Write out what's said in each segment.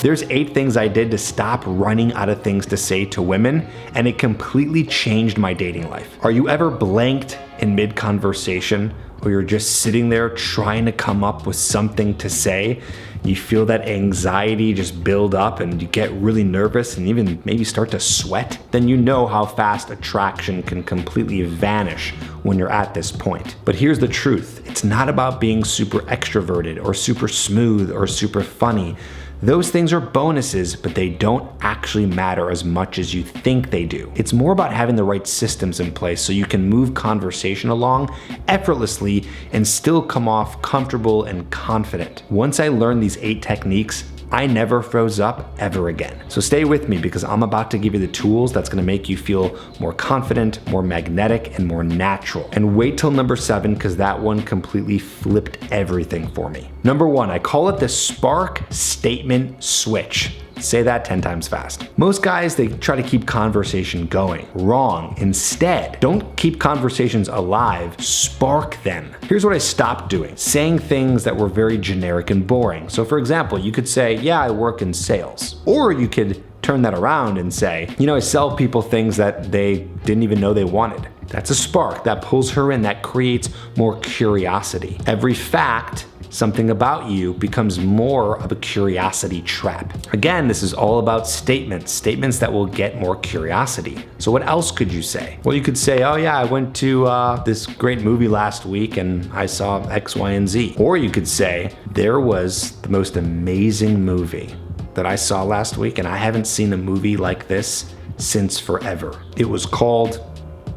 There's 8 things I did to stop running out of things to say to women, and it completely changed my dating life. Are you ever blanked in mid-conversation, or you're just sitting there trying to come up with something to say? You feel that anxiety just build up and you get really nervous and even maybe start to sweat? Then you know how fast attraction can completely vanish when you're at this point. But here's the truth. It's not about being super extroverted or super smooth or super funny. Those things are bonuses, but they don't actually matter as much as you think they do. It's more about having the right systems in place so you can move conversation along effortlessly and still come off comfortable and confident. Once I learned these 8 techniques, I never froze up ever again. So stay with me because I'm about to give you the tools that's gonna make you feel more confident, more magnetic, and more natural. And wait till number 7 because that one completely flipped everything for me. Number 1, I call it the spark statement switch. Say that 10 times fast. Most guys, they try to keep conversation going. Wrong. Instead, don't keep conversations alive, spark them. Here's what I stopped doing. Saying things that were very generic and boring. So for example, you could say, yeah, I work in sales. Or you could turn that around and say, I sell people things that they didn't even know they wanted. That's a spark. That pulls her in. That creates more curiosity. Every fact, something about you, becomes more of a curiosity trap. Again, this is all about statements that will get more curiosity. So what else could you say? Well, you could say, oh yeah, I went to this great movie last week and I saw X, Y, and Z. Or you could say, there was the most amazing movie that I saw last week and I haven't seen a movie like this since forever. It was called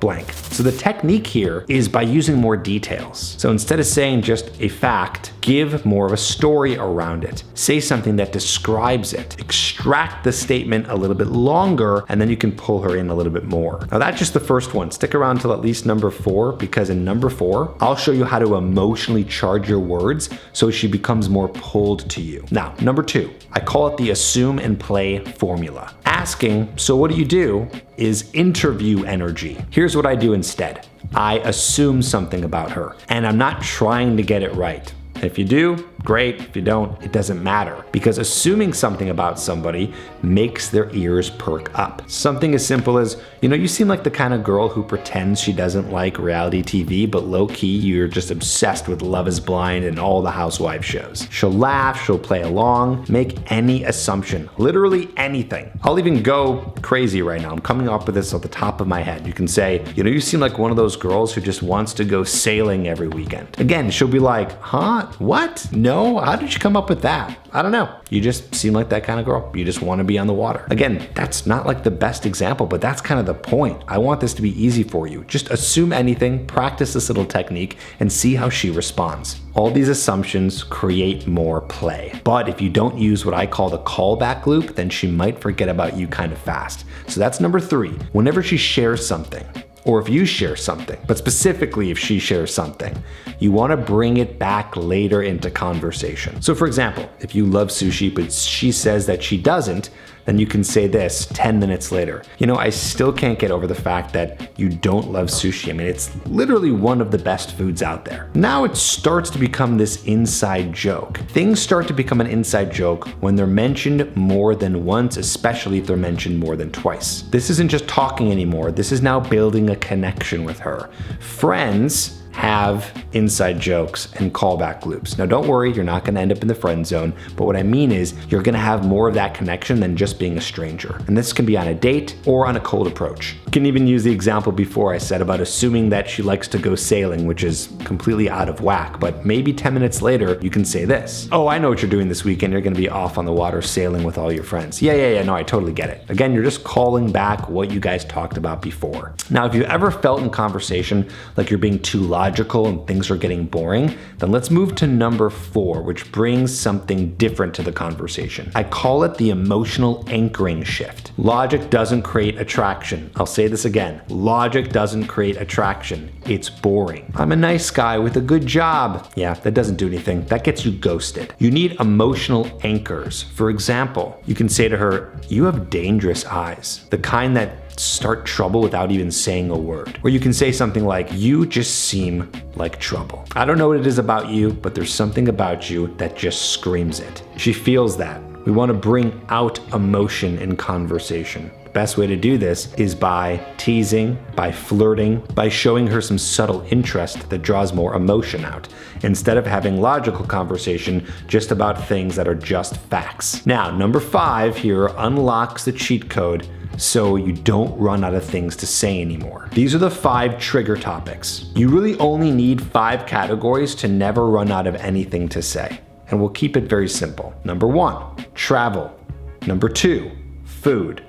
blank. So the technique here is by using more details. So instead of saying just a fact, give more of a story around it. Say something that describes it. Extract the statement a little bit longer, and then you can pull her in a little bit more. Now that's just the first one. Stick around till at least number 4, because in number 4, I'll show you how to emotionally charge your words so she becomes more pulled to you. Now, number 2, I call it the assume and play formula. Asking, so what do? Is interview energy. Here's what I do instead. I assume something about her, and I'm not trying to get it right. If you do, great. If you don't, it doesn't matter, because assuming something about somebody makes their ears perk up. Something as simple as, you seem like the kind of girl who pretends she doesn't like reality TV, but low-key you're just obsessed with Love is Blind and all the housewife shows. She'll laugh, she'll play along, make any assumption, literally anything. I'll even go crazy right now. I'm coming up with this at the top of my head. You can say, you seem like one of those girls who just wants to go sailing every weekend. Again, she'll be like, huh? What? No? How did you come up with that? I don't know. You just seem like that kind of girl. You just want to be on the water. Again, that's not like the best example, but that's kind of the point. I want this to be easy for you. Just assume anything, practice this little technique, and see how she responds. All these assumptions create more play. But if you don't use what I call the callback loop, then she might forget about you kind of fast. So that's number 3. Whenever she shares something, or if you share something, but specifically if she shares something, you want to bring it back later into conversation. So for example, if you love sushi, but she says that she doesn't, then you can say this 10 minutes later. I still can't get over the fact that you don't love sushi. I mean, it's literally one of the best foods out there. Now it starts to become this inside joke. Things start to become an inside joke when they're mentioned more than once, especially if they're mentioned more than twice. This isn't just talking anymore. This is now building a connection with her. Friends have inside jokes and callback loops. Now don't worry, you're not gonna end up in the friend zone, but what I mean is you're gonna have more of that connection than just being a stranger. And this can be on a date or on a cold approach. You can even use the example before I said about assuming that she likes to go sailing, which is completely out of whack, but maybe 10 minutes later, you can say this. Oh, I know what you're doing this weekend. You're gonna be off on the water sailing with all your friends. Yeah, no, I totally get it. Again, you're just calling back what you guys talked about before. Now, if you've ever felt in conversation like you're being too logical and things are getting boring, then let's move to number 4, which brings something different to the conversation. I call it the emotional anchoring shift. Logic doesn't create attraction. I'll say this again. Logic doesn't create attraction. It's boring. I'm a nice guy with a good job. Yeah, that doesn't do anything. That gets you ghosted. You need emotional anchors. For example, you can say to her, you have dangerous eyes, the kind that start trouble without even saying a word. Or you can say something like, you just seem like trouble. I don't know what it is about you, but there's something about you that just screams it. She feels that. We want to bring out emotion in conversation. The best way to do this is by teasing, by flirting, by showing her some subtle interest that draws more emotion out, instead of having logical conversation just about things that are just facts. Now, number 5 here unlocks the cheat code so you don't run out of things to say anymore. These are the 5 trigger topics. You really only need 5 categories to never run out of anything to say. And we'll keep it very simple. Number 1, travel. Number 2, food.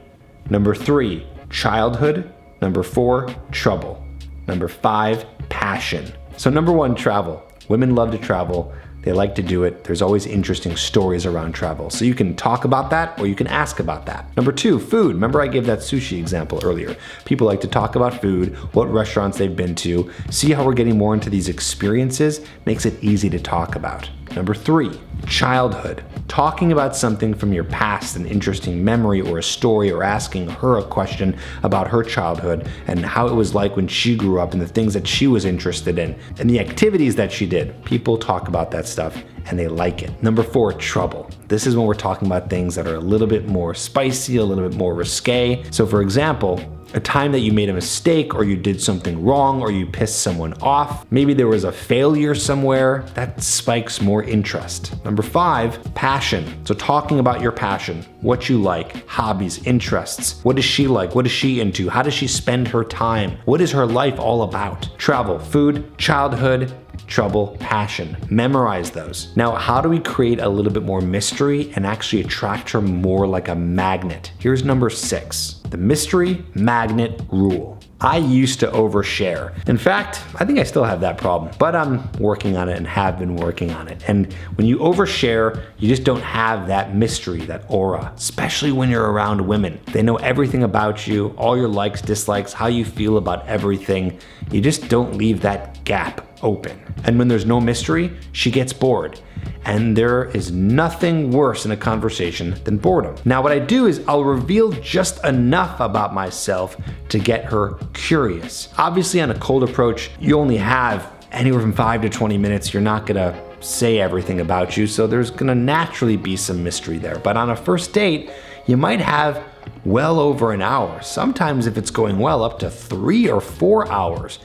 Number 3, childhood. Number 4, trouble. Number 5, passion. So number 1, travel. Women love to travel. They like to do it. There's always interesting stories around travel. So you can talk about that or you can ask about that. Number 2, food. Remember I gave that sushi example earlier. People like to talk about food, what restaurants they've been to. See how we're getting more into these experiences? Makes it easy to talk about. Number 3, childhood. Talking about something from your past, an interesting memory or a story, or asking her a question about her childhood and how it was like when she grew up and the things that she was interested in and the activities that she did. People talk about that stuff and they like it. Number 4, trouble. This is when we're talking about things that are a little bit more spicy, a little bit more risque. So for example, a time that you made a mistake or you did something wrong or you pissed someone off. Maybe there was a failure somewhere. That spikes more interest. Number 5, passion. So talking about your passion, what you like, hobbies, interests. What does she like? What is she into? How does she spend her time? What is her life all about? Travel, food, childhood, trouble, passion. Memorize those. Now, how do we create a little bit more mystery and actually attract her more like a magnet? Here's number 6, the mystery magnet rule. I used to overshare. In fact, I think I still have that problem, but I'm working on it and have been working on it. And when you overshare, you just don't have that mystery, that aura, especially when you're around women. They know everything about you, all your likes, dislikes, how you feel about everything. You just don't leave that gap open. And when there's no mystery, she gets bored. And there is nothing worse in a conversation than boredom. Now what I do is I'll reveal just enough about myself to get her curious. Obviously on a cold approach, you only have anywhere from 5 to 20 minutes. You're not gonna say everything about you, so there's gonna naturally be some mystery there. But on a first date, you might have well over an hour. Sometimes if it's going well, up to 3 or 4 hours.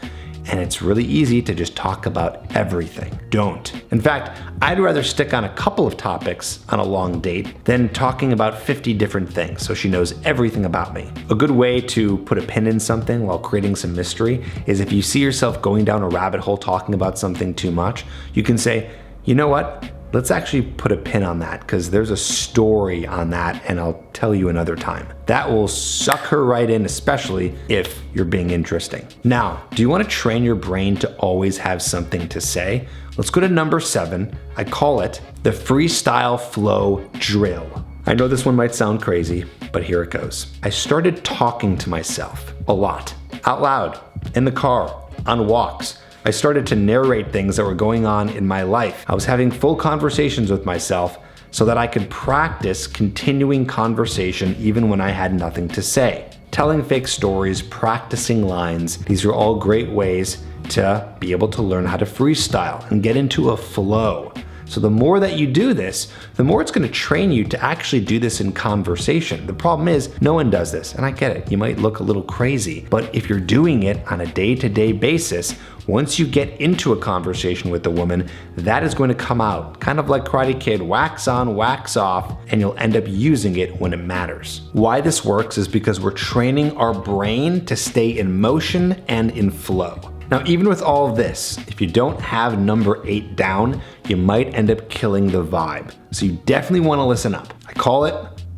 And it's really easy to just talk about everything. Don't. In fact, I'd rather stick on a couple of topics on a long date than talking about 50 different things so she knows everything about me. A good way to put a pin in something while creating some mystery is if you see yourself going down a rabbit hole talking about something too much, you can say, you know what? Let's actually put a pin on that because there's a story on that and I'll tell you another time. That will suck her right in, especially if you're being interesting. Now, do you want to train your brain to always have something to say? Let's go to number 7. I call it the freestyle flow drill. I know this one might sound crazy, but here it goes. I started talking to myself a lot, out loud, in the car, on walks. I started to narrate things that were going on in my life. I was having full conversations with myself so that I could practice continuing conversation even when I had nothing to say. Telling fake stories, practicing lines, these are all great ways to be able to learn how to freestyle and get into a flow. So the more that you do this, the more it's going to train you to actually do this in conversation. The problem is no one does this, and I get it. You might look a little crazy, but if you're doing it on a day-to-day basis, once you get into a conversation with a woman, that is going to come out, kind of like Karate Kid, wax on, wax off, and you'll end up using it when it matters. Why this works is because we're training our brain to stay in motion and in flow. Now, even with all of this, if you don't have number 8 down, you might end up killing the vibe. So you definitely want to listen up. I call it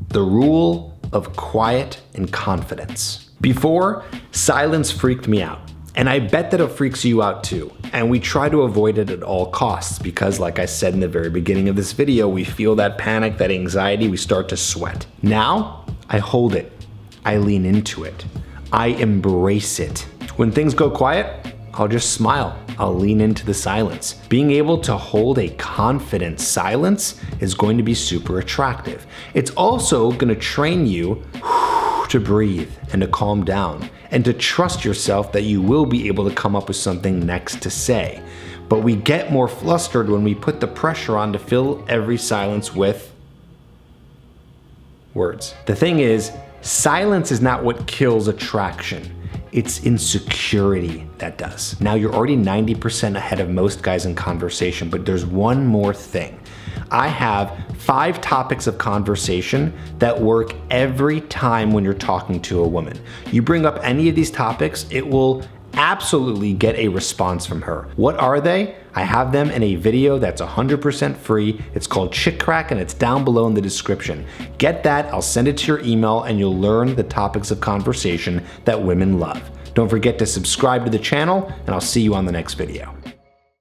the rule of quiet and confidence. Before, silence freaked me out. And I bet that it freaks you out too. And we try to avoid it at all costs because, like I said in the very beginning of this video, we feel that panic, that anxiety, we start to sweat. Now, I hold it. I lean into it. I embrace it. When things go quiet, I'll just smile. I'll lean into the silence. Being able to hold a confident silence is going to be super attractive. It's also going to train you to breathe and to calm down and to trust yourself that you will be able to come up with something next to say. But we get more flustered when we put the pressure on to fill every silence with words. The thing is, silence is not what kills attraction. It's insecurity that does. Now you're already 90% ahead of most guys in conversation, but there's one more thing. I have 5 topics of conversation that work every time when you're talking to a woman. You bring up any of these topics, it will absolutely get a response from her. What are they? I have them in a video that's 100% free. It's called Chick Crack and it's down below in the description. Get that, I'll send it to your email and you'll learn the topics of conversation that women love. Don't forget to subscribe to the channel and I'll see you on the next video.